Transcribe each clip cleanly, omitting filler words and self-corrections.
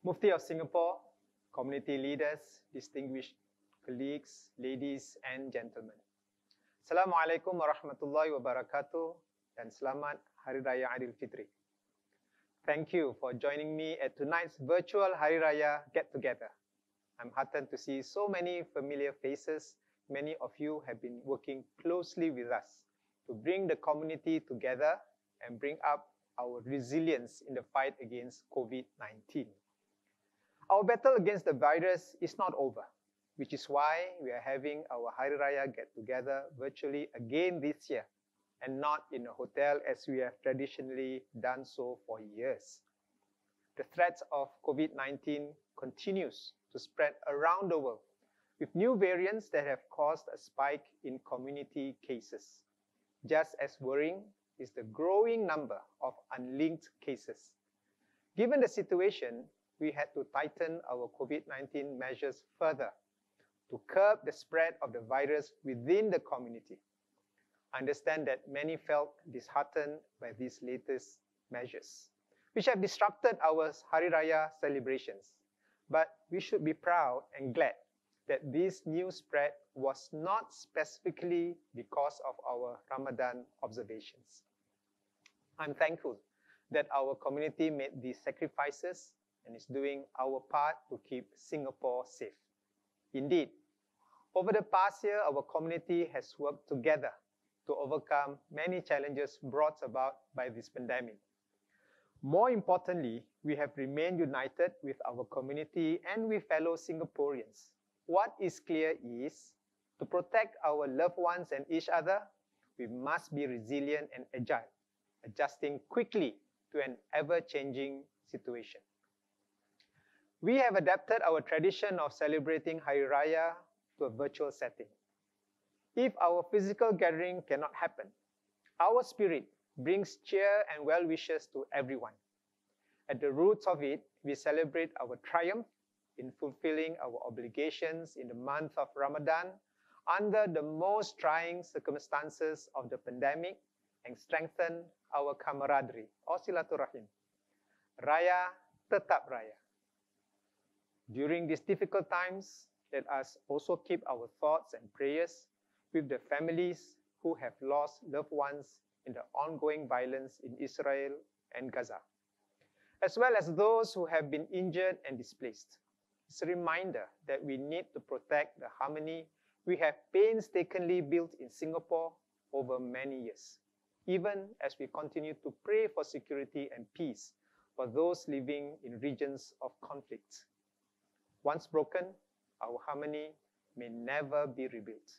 Mufti of Singapore, community leaders, distinguished colleagues, ladies and gentlemen. Assalamualaikum warahmatullahi wabarakatuh dan selamat Hari Raya Aidilfitri. Thank you for joining me at tonight's virtual Hari Raya get-together. I'm heartened to see so many familiar faces. Many of you have been working closely with us to bring the community together and bring up our resilience in the fight against COVID-19. Our battle against the virus is not over, which is why we are having our Hari Raya get-together virtually again this year, and not in a hotel as we have traditionally done so for years. The threat of COVID-19 continues to spread around the world, with new variants that have caused a spike in community cases. Just as worrying is the growing number of unlinked cases. Given the situation, we had to tighten our COVID-19 measures further to curb the spread of the virus within the community. I understand that many felt disheartened by these latest measures, which have disrupted our Hari Raya celebrations. But we should be proud and glad that this new spread was not specifically because of our Ramadan observations. I'm thankful that our community made these sacrifices and is doing our part to keep Singapore safe. Indeed, over the past year, our community has worked together to overcome many challenges brought about by this pandemic. More importantly, we have remained united with our community and with fellow Singaporeans. What is clear is, to protect our loved ones and each other, we must be resilient and agile, adjusting quickly to an ever-changing situation. We have adapted our tradition of celebrating Hari Raya to a virtual setting. If our physical gathering cannot happen, our spirit brings cheer and well wishes to everyone. At the roots of it, we celebrate our triumph in fulfilling our obligations in the month of Ramadan under the most trying circumstances of the pandemic and strengthen our camaraderie or silaturahim. Raya tetap raya. During these difficult times, let us also keep our thoughts and prayers with the families who have lost loved ones in the ongoing violence in Israel and Gaza, as well as those who have been injured and displaced. It's a reminder that we need to protect the harmony we have painstakingly built in Singapore over many years, even as we continue to pray for security and peace for those living in regions of conflict. Once broken, our harmony may never be rebuilt.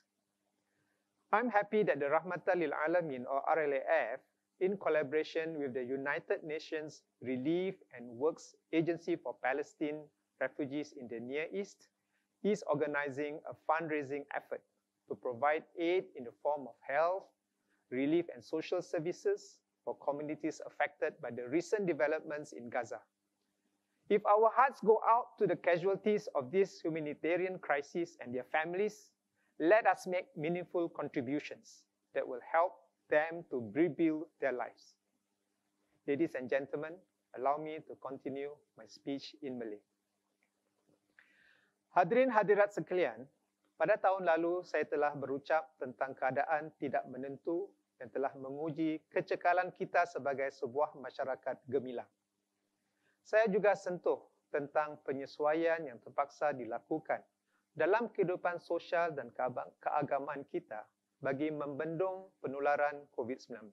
I'm happy that the Rahmatan Lil Alamin or RLAF, in collaboration with the United Nations Relief and Works Agency for Palestine Refugees in the Near East, is organizing a fundraising effort to provide aid in the form of health, relief and social services for communities affected by the recent developments in Gaza. If our hearts go out to the casualties of this humanitarian crisis and their families, let us make meaningful contributions that will help them to rebuild their lives. Ladies and gentlemen, allow me to continue my speech in Malay. Hadirin hadirat sekalian, pada tahun lalu saya telah berucap tentang keadaan tidak menentu yang telah menguji kecekalan kita sebagai sebuah masyarakat gemilang. Saya juga sentuh tentang penyesuaian yang terpaksa dilakukan dalam kehidupan sosial dan keagamaan kita bagi membendung penularan COVID-19.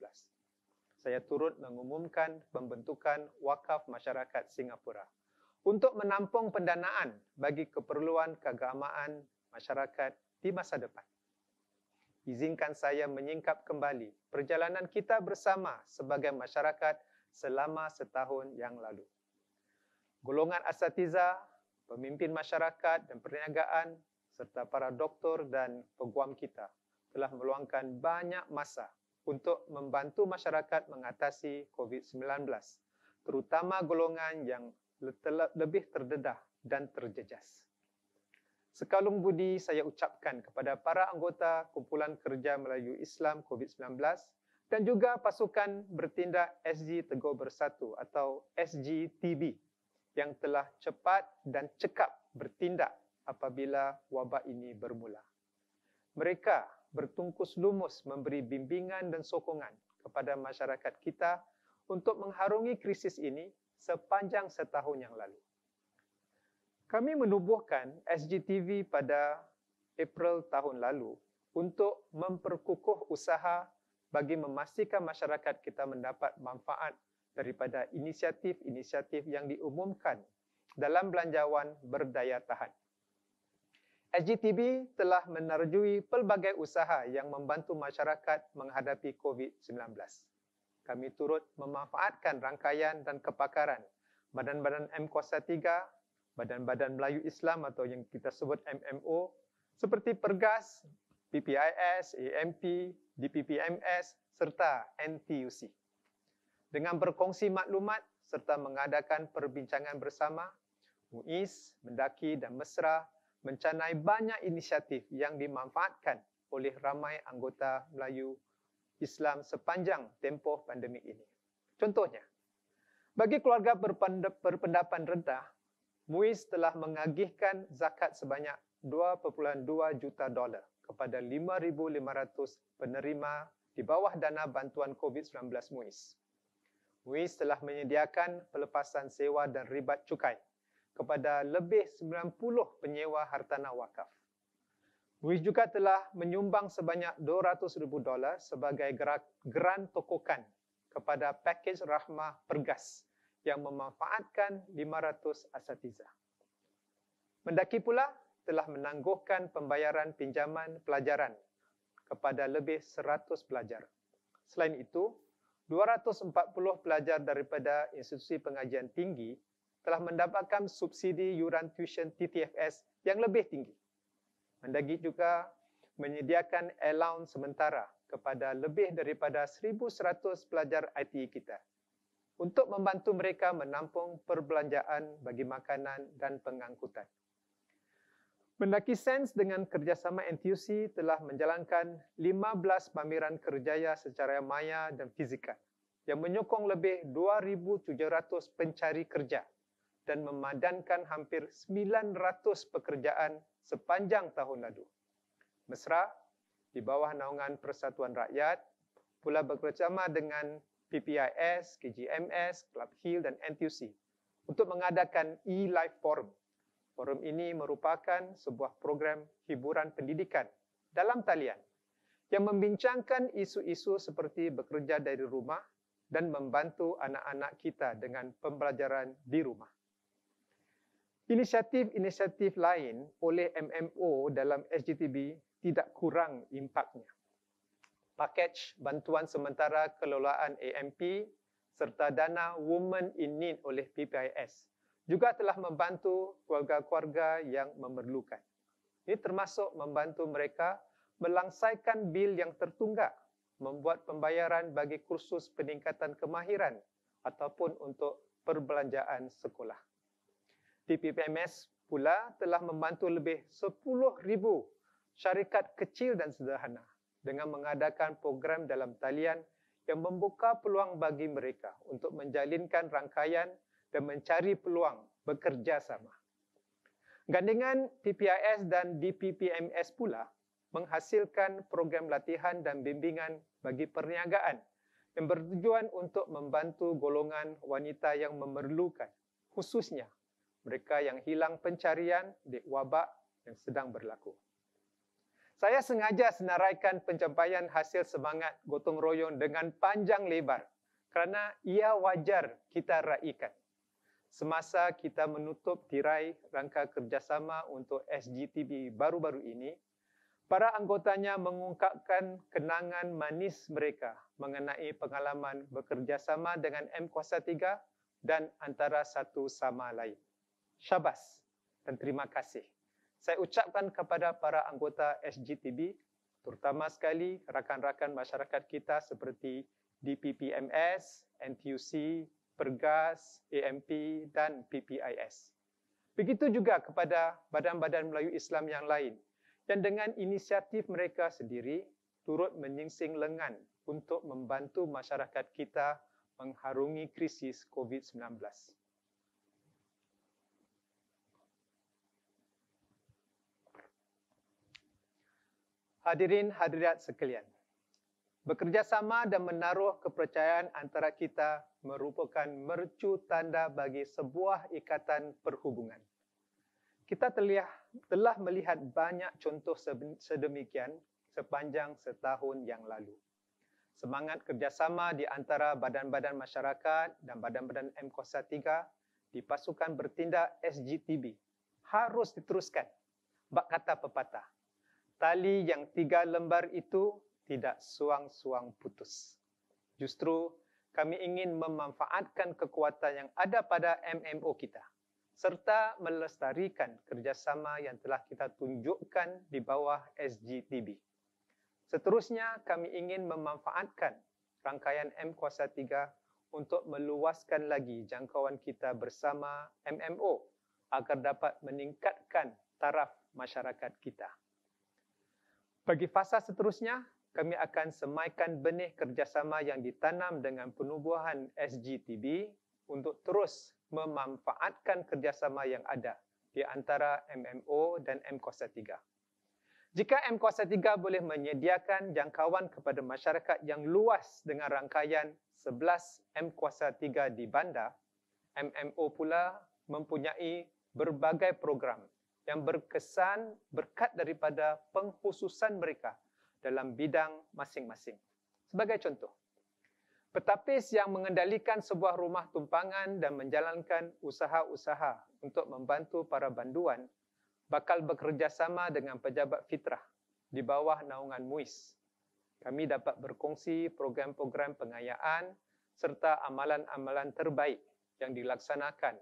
Saya turut mengumumkan pembentukan Wakaf Masyarakat Singapura untuk menampung pendanaan bagi keperluan keagamaan masyarakat di masa depan. Izinkan saya menyingkap kembali perjalanan kita bersama sebagai masyarakat selama setahun yang lalu. Golongan asatiza, pemimpin masyarakat dan perniagaan, serta para doktor dan peguam kita telah meluangkan banyak masa untuk membantu masyarakat mengatasi COVID-19, terutama golongan yang lebih terdedah dan terjejas. Sekalung budi saya ucapkan kepada para anggota Kumpulan Kerja Melayu Islam COVID-19 dan juga pasukan bertindak SG Teguh Bersatu atau SGTB yang telah cepat dan cekap bertindak apabila wabak ini bermula. Mereka bertungkus lumus memberi bimbingan dan sokongan kepada masyarakat kita untuk mengharungi krisis ini sepanjang setahun yang lalu. Kami menubuhkan SGTV pada April tahun lalu untuk memperkukuh usaha bagi memastikan masyarakat kita mendapat manfaat daripada inisiatif-inisiatif yang diumumkan dalam belanjawan berdaya tahan. SGTB telah menerjui pelbagai usaha yang membantu masyarakat menghadapi COVID-19. Kami turut memanfaatkan rangkaian dan kepakaran badan-badan M03, Badan-Badan Melayu Islam atau yang kita sebut MMO, seperti Pergas, PPIS, AMP, DPPMS serta NTUC. Dengan berkongsi maklumat serta mengadakan perbincangan bersama, MUIS, Mendaki dan Mesra mencanai banyak inisiatif yang dimanfaatkan oleh ramai anggota Melayu Islam sepanjang tempoh pandemik ini. Contohnya, bagi keluarga berpendapan rendah, MUIS telah mengagihkan zakat sebanyak $2.2 juta kepada 5,500 penerima di bawah dana bantuan COVID-19 MUIS. MUIS telah menyediakan pelepasan sewa dan ribat cukai kepada lebih 90 penyewa hartanah wakaf. MUIS juga telah menyumbang sebanyak $200,000 sebagai geran tokokan kepada pakej rahmah Pergas yang memanfaatkan 500 asatizah. Mendaki pula telah menangguhkan pembayaran pinjaman pelajaran kepada lebih 100 pelajar. Selain itu, 240 pelajar daripada institusi pengajian tinggi telah mendapatkan subsidi yuran tuition TTFS yang lebih tinggi. Mendaki juga menyediakan allowance sementara kepada lebih daripada 1,100 pelajar ITE kita untuk membantu mereka menampung perbelanjaan bagi makanan dan pengangkutan. Mendaki Sains dengan kerjasama NTUC telah menjalankan 15 pameran kerjaya secara maya dan fizikal yang menyokong lebih 2,700 pencari kerja dan memadankan hampir 900 pekerjaan sepanjang tahun lalu. Mesra, di bawah naungan Persatuan Rakyat, pula bekerjasama dengan PPIS, KGMS, Club Hill dan NTUC untuk mengadakan e-Life Forum. Forum ini merupakan sebuah program hiburan pendidikan dalam talian yang membincangkan isu-isu seperti bekerja dari rumah dan membantu anak-anak kita dengan pembelajaran di rumah. Inisiatif-inisiatif lain oleh MMO dalam SGTB tidak kurang impaknya. Pakej bantuan sementara kelolaan AMP serta dana Women in Need oleh PPIS juga telah membantu keluarga-keluarga yang memerlukan. Ini termasuk membantu mereka melangsaikan bil yang tertunggak, membuat pembayaran bagi kursus peningkatan kemahiran ataupun untuk perbelanjaan sekolah. DPPMS pula telah membantu lebih 10,000 syarikat kecil dan sederhana dengan mengadakan program dalam talian yang membuka peluang bagi mereka untuk menjalinkan rangkaian dan mencari peluang bekerja sama. Gandingan PPIS dan DPPMS pula menghasilkan program latihan dan bimbingan bagi perniagaan yang bertujuan untuk membantu golongan wanita yang memerlukan, khususnya mereka yang hilang pencarian di wabak yang sedang berlaku. Saya sengaja senaraikan pencapaian hasil semangat gotong royong dengan panjang lebar kerana ia wajar kita raikan. Semasa kita menutup tirai rangka kerjasama untuk SGTB baru-baru ini, para anggotanya mengungkapkan kenangan manis mereka mengenai pengalaman bekerjasama dengan M03 dan antara satu sama lain. Syabas dan terima kasih. Saya ucapkan kepada para anggota SGTB, terutama sekali rakan-rakan masyarakat kita seperti DPPMS, NTUC, Pergas, AMP dan PPIS. Begitu juga kepada badan-badan Melayu Islam yang lain yang dengan inisiatif mereka sendiri turut menyingsing lengan untuk membantu masyarakat kita mengharungi krisis COVID-19. Hadirin hadirat sekalian, bekerjasama dan menaruh kepercayaan antara kita merupakan mercu tanda bagi sebuah ikatan perhubungan. Kita telah melihat banyak contoh sedemikian sepanjang setahun yang lalu. Semangat kerjasama di antara badan-badan masyarakat dan badan-badan M03 di pasukan bertindak SGTB harus diteruskan. Bak kata pepatah, tali yang 3 lembar itu tidak suang-suang putus. Justru kami ingin memanfaatkan kekuatan yang ada pada MMO kita serta melestarikan kerjasama yang telah kita tunjukkan di bawah SGTB. Seterusnya, kami ingin memanfaatkan rangkaian M03 untuk meluaskan lagi jangkauan kita bersama MMO agar dapat meningkatkan taraf masyarakat kita. Bagi fasa seterusnya, kami akan semaikan benih kerjasama yang ditanam dengan penubuhan SGTB untuk terus memanfaatkan kerjasama yang ada di antara MMO dan M03. Jika M03 boleh menyediakan jangkauan kepada masyarakat yang luas dengan rangkaian 11 M03 di bandar, MMO pula mempunyai berbagai program yang berkesan berkat daripada pengkhususan mereka dalam bidang masing-masing. Sebagai contoh, petapis yang mengendalikan sebuah rumah tumpangan dan menjalankan usaha-usaha untuk membantu para banduan bakal bekerjasama dengan pejabat fitrah di bawah naungan MUIS. Kami dapat berkongsi program-program pengayaan serta amalan-amalan terbaik yang dilaksanakan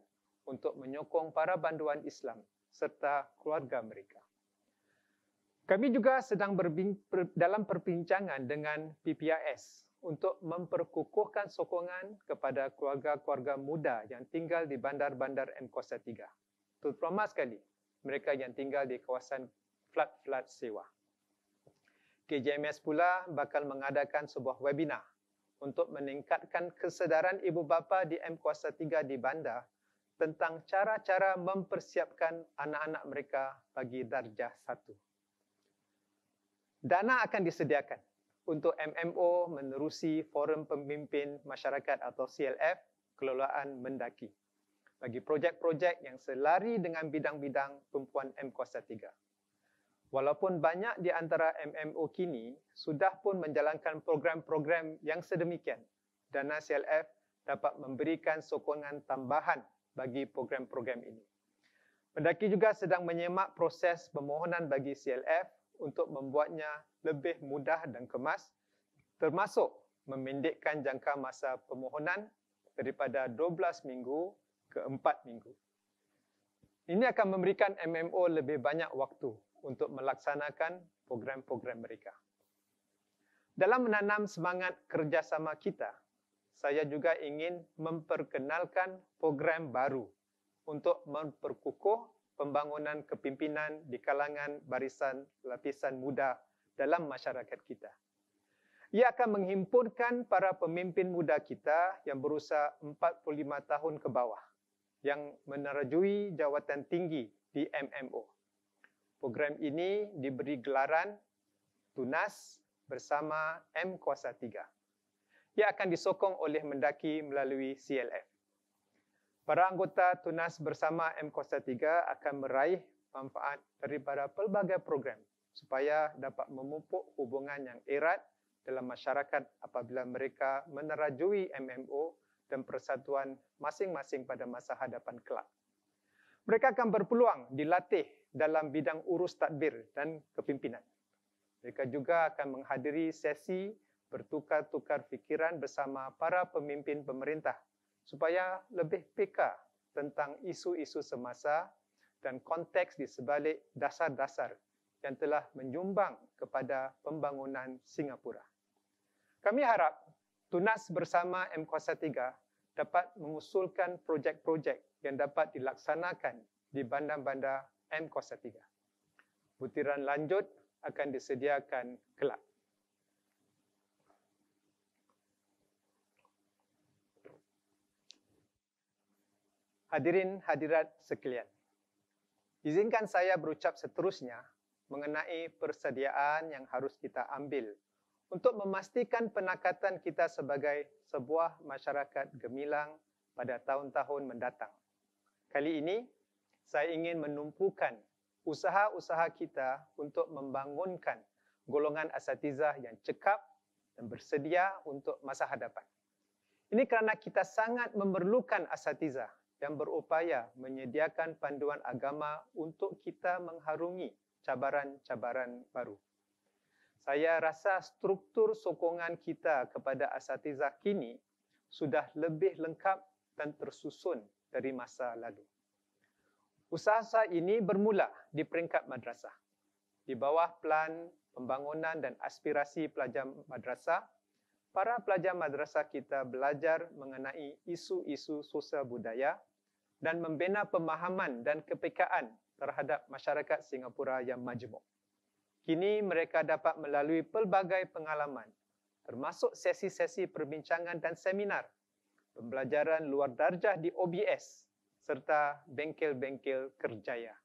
untuk menyokong para banduan Islam serta keluarga mereka. Kami juga sedang dalam perbincangan dengan PPIS untuk memperkukuhkan sokongan kepada keluarga-keluarga muda yang tinggal di bandar-bandar M03, terutama sekali mereka yang tinggal di kawasan flat sewa. KJMS pula bakal mengadakan sebuah webinar untuk meningkatkan kesedaran ibu bapa di M03 di bandar tentang cara-cara mempersiapkan anak-anak mereka bagi darjah 1. Dana akan disediakan untuk MMO menerusi Forum Pemimpin Masyarakat atau CLF Kelolaan Mendaki bagi projek-projek yang selari dengan bidang-bidang tumpuan M03. Walaupun banyak di antara MMO kini sudah pun menjalankan program-program yang sedemikian, dana CLF dapat memberikan sokongan tambahan bagi program-program ini. Mendaki juga sedang menyemak proses permohonan bagi CLF untuk membuatnya lebih mudah dan kemas, termasuk memendekkan jangka masa permohonan daripada 12 minggu ke 4 minggu. Ini akan memberikan MMO lebih banyak waktu untuk melaksanakan program-program mereka. Dalam menanam semangat kerjasama kita, saya juga ingin memperkenalkan program baru untuk memperkukuh pembangunan kepimpinan di kalangan barisan lapisan muda dalam masyarakat kita. Ia akan menghimpunkan para pemimpin muda kita yang berusia 45 tahun ke bawah yang menerajui jawatan tinggi di MMO. Program ini diberi gelaran Tunas bersama M03. Ia akan disokong oleh Mendaki melalui CLF. Para anggota Tunas bersama M03 akan meraih manfaat daripada pelbagai program supaya dapat memupuk hubungan yang erat dalam masyarakat apabila mereka menerajui MMO dan persatuan masing-masing pada masa hadapan kelak. Mereka akan berpeluang dilatih dalam bidang urus tadbir dan kepimpinan. Mereka juga akan menghadiri sesi bertukar-tukar fikiran bersama para pemimpin pemerintah supaya lebih peka tentang isu-isu semasa dan konteks di sebalik dasar-dasar yang telah menyumbang kepada pembangunan Singapura. Kami harap Tunas bersama M03 dapat mengusulkan projek-projek yang dapat dilaksanakan di bandar-bandar M03. Butiran lanjut akan disediakan kelak. Hadirin hadirat sekalian, izinkan saya berucap seterusnya mengenai persediaan yang harus kita ambil untuk memastikan penakatan kita sebagai sebuah masyarakat gemilang pada tahun-tahun mendatang. Kali ini, saya ingin menumpukan usaha-usaha kita untuk membangunkan golongan asatizah yang cekap dan bersedia untuk masa hadapan. Ini kerana kita sangat memerlukan asatizah yang berupaya menyediakan panduan agama untuk kita mengharungi cabaran-cabaran baru. Saya rasa struktur sokongan kita kepada asatizah kini sudah lebih lengkap dan tersusun dari masa lalu. Usaha ini bermula di peringkat madrasah. Di bawah plan pembangunan dan aspirasi pelajar madrasah, para pelajar madrasah kita belajar mengenai isu-isu sosial budaya dan membina pemahaman dan kepekaan terhadap masyarakat Singapura yang majmuk. Kini mereka dapat melalui pelbagai pengalaman, termasuk sesi-sesi perbincangan dan seminar, pembelajaran luar darjah di OBS, serta bengkel-bengkel kerjaya.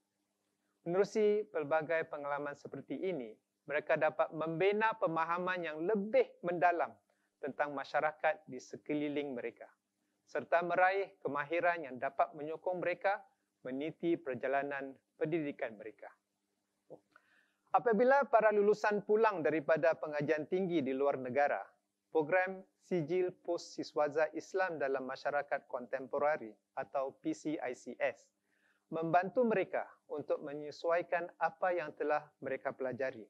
Menerusi pelbagai pengalaman seperti ini, mereka dapat membina pemahaman yang lebih mendalam tentang masyarakat di sekeliling mereka, serta meraih kemahiran yang dapat menyokong mereka meniti perjalanan pendidikan mereka. Apabila para lulusan pulang daripada pengajian tinggi di luar negara, program Sijil Pos Siswaza Islam dalam Masyarakat Kontemporari atau PCICS membantu mereka untuk menyesuaikan apa yang telah mereka pelajari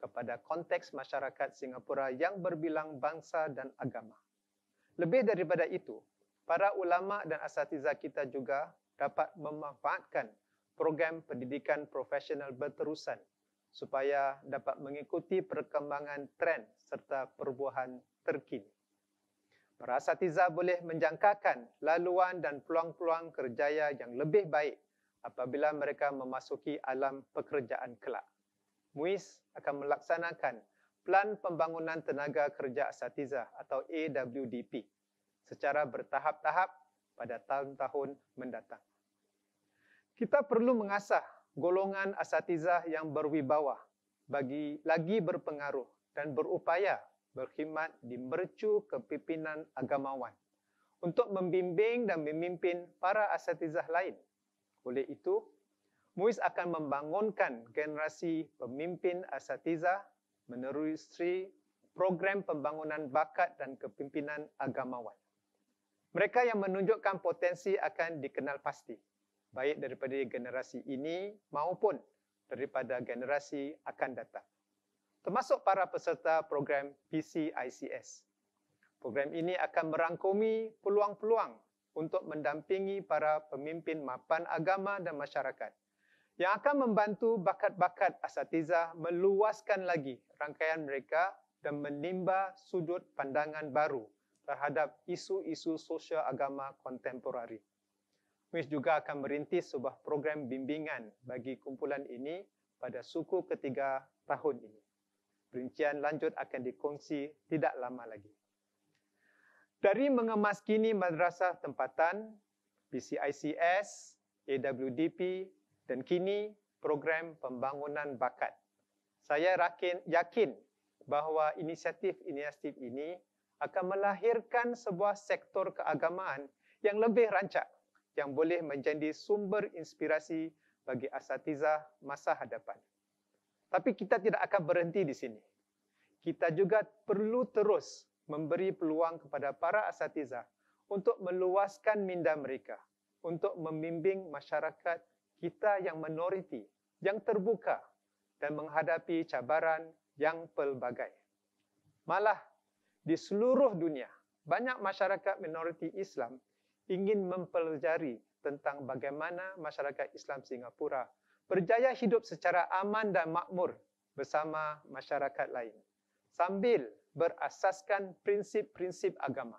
kepada konteks masyarakat Singapura yang berbilang bangsa dan agama. Lebih daripada itu, para ulama dan asatizah kita juga dapat memanfaatkan program pendidikan profesional berterusan supaya dapat mengikuti perkembangan tren serta perubahan terkini. Para asatizah boleh menjangkakan laluan dan peluang-peluang kerjaya yang lebih baik apabila mereka memasuki alam pekerjaan kelak. MUIS akan melaksanakan Plan Pembangunan Tenaga Kerja Asatizah atau AWDP secara bertahap-tahap pada tahun-tahun mendatang. Kita perlu mengasah golongan asatizah yang berwibawa bagi lagi berpengaruh dan berupaya berkhidmat di mercu kepimpinan agamawan untuk membimbing dan memimpin para asatizah lain. Oleh itu, MUIS akan membangunkan generasi pemimpin asatizah menerusi program pembangunan bakat dan kepimpinan agamawan. Mereka yang menunjukkan potensi akan dikenal pasti, baik daripada generasi ini maupun daripada generasi akan datang, termasuk para peserta program PCICS. Program ini akan merangkumi peluang-peluang untuk mendampingi para pemimpin mapan agama dan masyarakat yang akan membantu bakat-bakat asatizah meluaskan lagi rangkaian mereka dan menimba sudut pandangan baru terhadap isu-isu sosial agama kontemporari. MUIS juga akan merintis sebuah program bimbingan bagi kumpulan ini pada suku ketiga tahun ini. Perincian lanjut akan dikongsi tidak lama lagi. Dari mengemaskini madrasah tempatan, PCICS, AWDP, dan kini program pembangunan bakat, saya yakin bahawa inisiatif-inisiatif ini akan melahirkan sebuah sektor keagamaan yang lebih rancak, yang boleh menjadi sumber inspirasi bagi asatizah masa hadapan. Tapi kita tidak akan berhenti di sini. Kita juga perlu terus memberi peluang kepada para asatizah untuk meluaskan minda mereka, untuk membimbing masyarakat kita yang minoriti, yang terbuka dan menghadapi cabaran yang pelbagai. Malah, di seluruh dunia, banyak masyarakat minoriti Islam ingin mempelajari tentang bagaimana masyarakat Islam Singapura berjaya hidup secara aman dan makmur bersama masyarakat lain, sambil berasaskan prinsip-prinsip agama.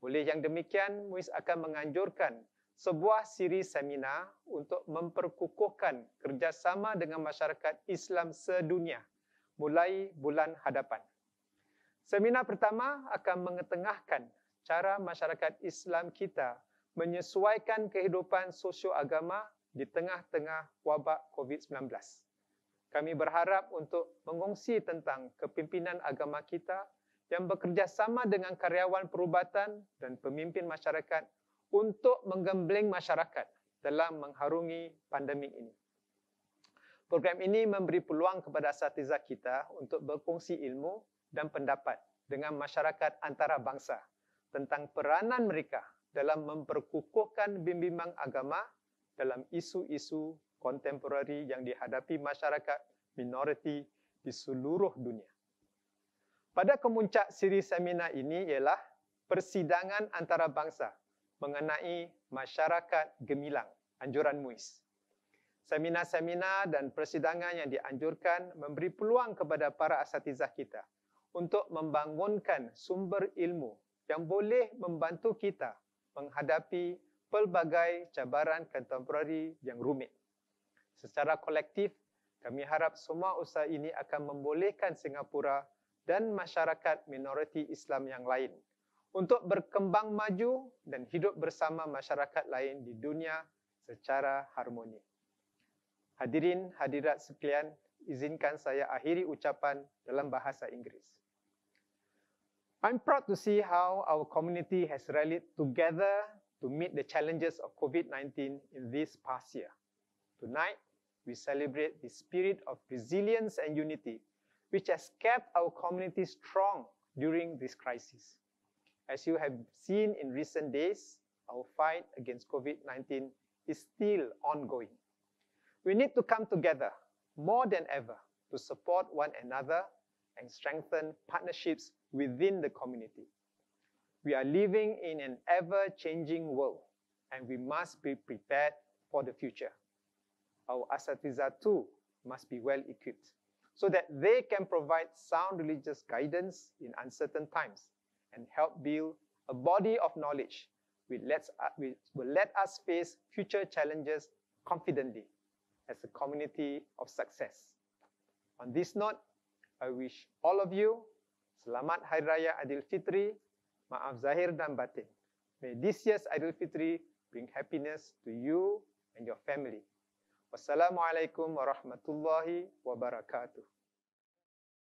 Oleh yang demikian, MUIS akan menganjurkan sebuah siri seminar untuk memperkukuhkan kerjasama dengan masyarakat Islam sedunia mulai bulan hadapan. Seminar pertama akan mengetengahkan cara masyarakat Islam kita menyesuaikan kehidupan sosio-agama di tengah-tengah wabak COVID-19. kami berharap untuk mengongsi tentang kepimpinan agama kita yang bekerjasama dengan karyawan perubatan dan pemimpin masyarakat untuk menggembleng masyarakat dalam mengharungi pandemik ini. Program ini memberi peluang kepada asatizah kita untuk berkongsi ilmu dan pendapat dengan masyarakat antarabangsa tentang peranan mereka dalam memperkukuhkan bimbingan agama dalam isu-isu kontemporari yang dihadapi masyarakat minoriti di seluruh dunia. Pada kemuncak siri seminar ini ialah persidangan antarabangsa mengenai masyarakat gemilang, anjuran MUIS. Seminar-seminar dan persidangan yang dianjurkan memberi peluang kepada para asatizah kita untuk membangunkan sumber ilmu yang boleh membantu kita menghadapi pelbagai cabaran kontemporari yang rumit. Secara kolektif, kami harap semua usaha ini akan membolehkan Singapura dan masyarakat minoriti Islam yang lain untuk berkembang maju dan hidup bersama masyarakat lain di dunia secara harmoni. Hadirin hadirat sekalian, izinkan saya akhiri ucapan dalam bahasa Inggeris. I'm proud to see how our community has rallied together to meet the challenges of COVID-19 in this past year. Tonight, we celebrate the spirit of resilience and unity, which has kept our community strong during this crisis. As you have seen in recent days, our fight against COVID-19 is still ongoing. We need to come together more than ever to support one another and strengthen partnerships within the community. We are living in an ever-changing world, and we must be prepared for the future. Our asatizah too must be well equipped so that they can provide sound religious guidance in uncertain times and help build a body of knowledge which will let us face future challenges confidently as a community of success. On this note, I wish all of you Selamat Hari Raya Aidilfitri, maaf zahir dan batin. May this year's Aidilfitri bring happiness to you and your family. Wassalamualaikum warahmatullahi wabarakatuh.